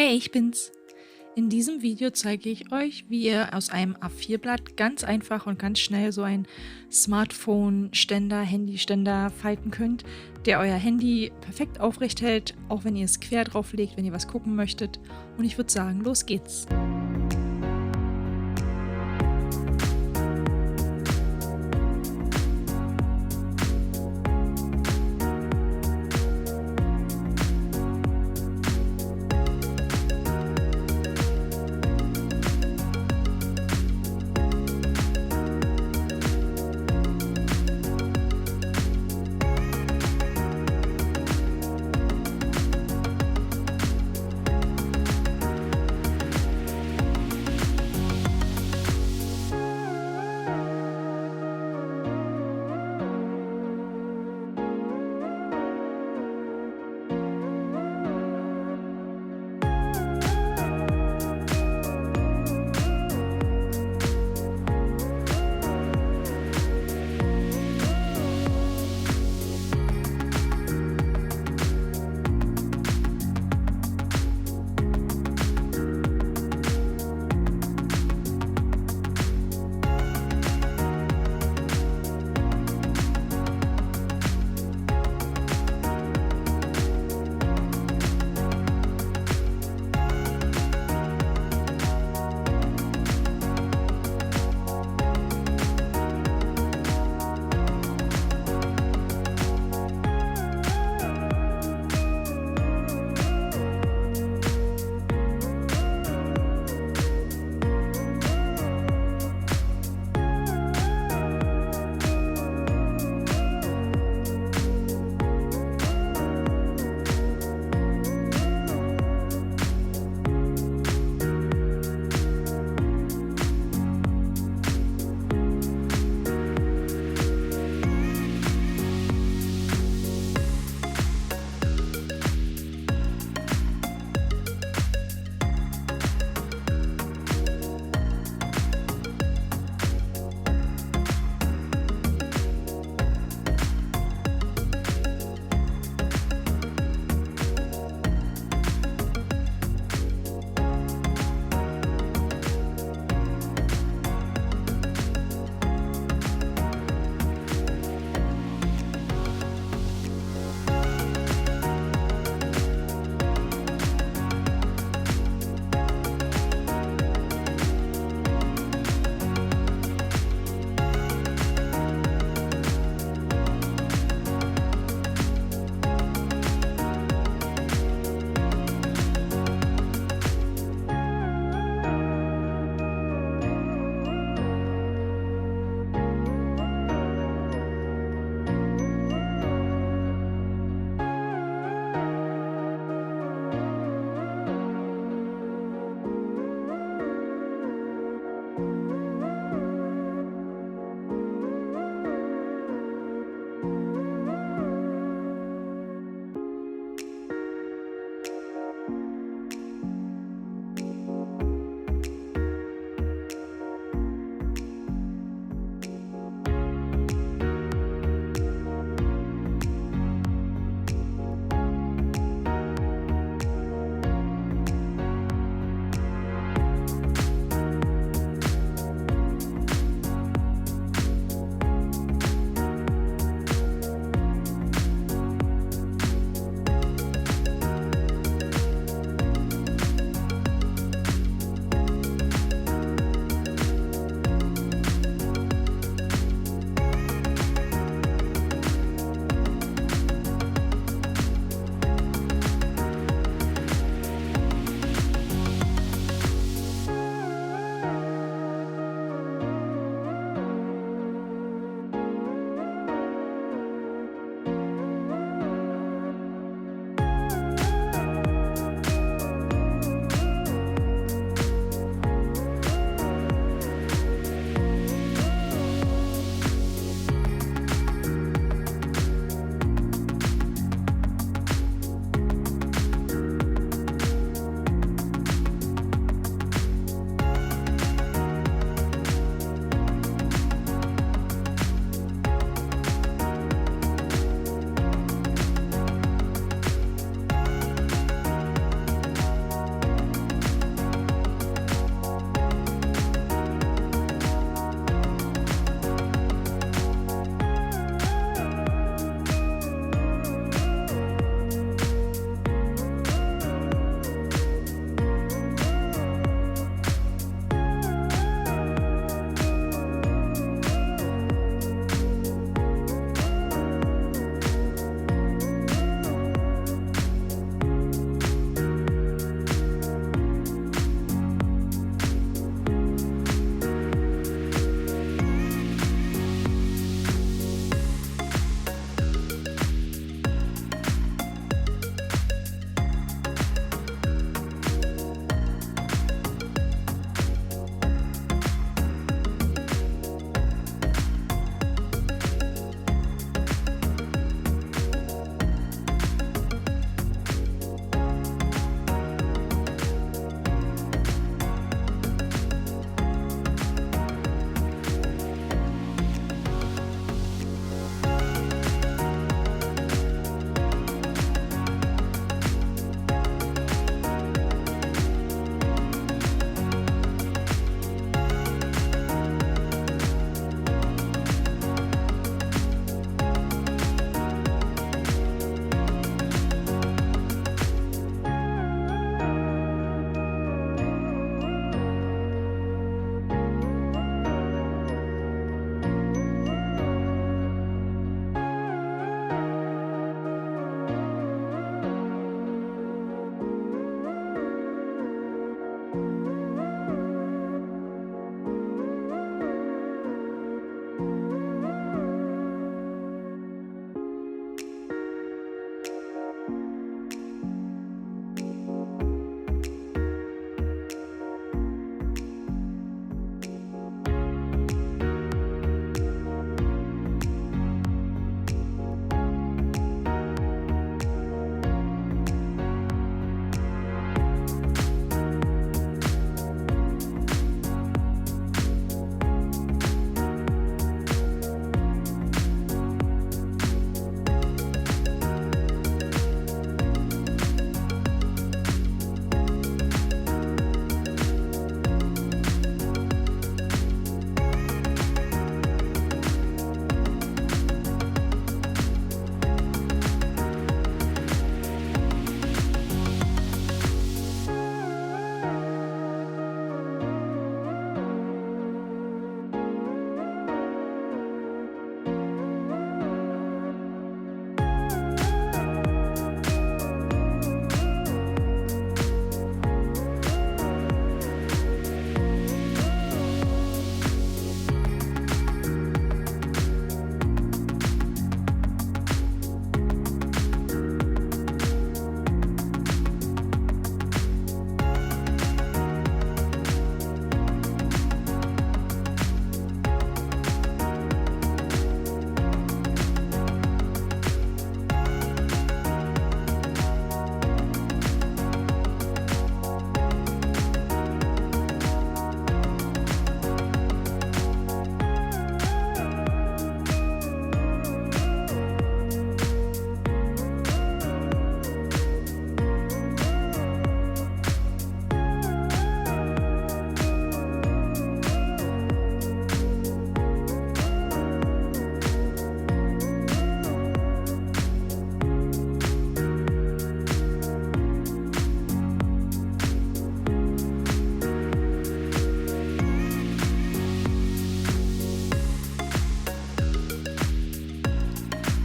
Hey, ich bin's. In diesem Video zeige ich euch, wie ihr aus einem A4-Blatt ganz einfach und ganz schnell so ein Smartphone-Ständer, Handyständer falten könnt, der euer Handy perfekt aufrecht hält, auch wenn ihr es quer drauf legt, wenn ihr was gucken möchtet. Und ich würde sagen, los geht's.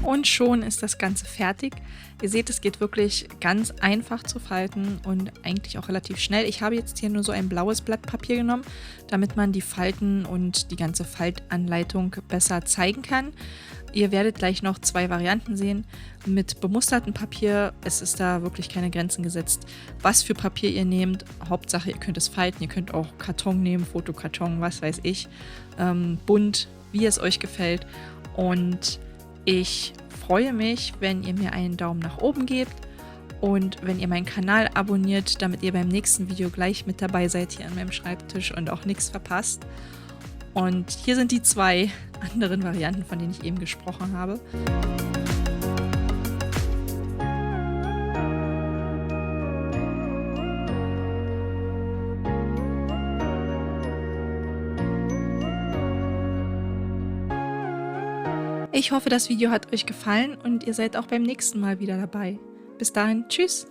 Und schon ist das Ganze fertig. Ihr seht, es geht wirklich ganz einfach zu falten und eigentlich auch relativ schnell. Ich habe jetzt hier nur so ein blaues Blatt Papier genommen, damit man die Falten und die ganze Faltanleitung besser zeigen kann. Ihr werdet gleich noch 2 Varianten sehen mit bemustertem Papier. Es ist da wirklich keine Grenzen gesetzt, was für Papier ihr nehmt. Hauptsache, ihr könnt es falten. Ihr könnt auch Karton nehmen, Fotokarton, was weiß ich. Bunt, wie es euch gefällt. Und ich freue mich, wenn ihr mir einen Daumen nach oben gebt und wenn ihr meinen Kanal abonniert, damit ihr beim nächsten Video gleich mit dabei seid hier an meinem Schreibtisch und auch nichts verpasst. Und hier sind die 2 anderen Varianten, von denen ich eben gesprochen habe. Ich hoffe, das Video hat euch gefallen und ihr seid auch beim nächsten Mal wieder dabei. Bis dahin, tschüss!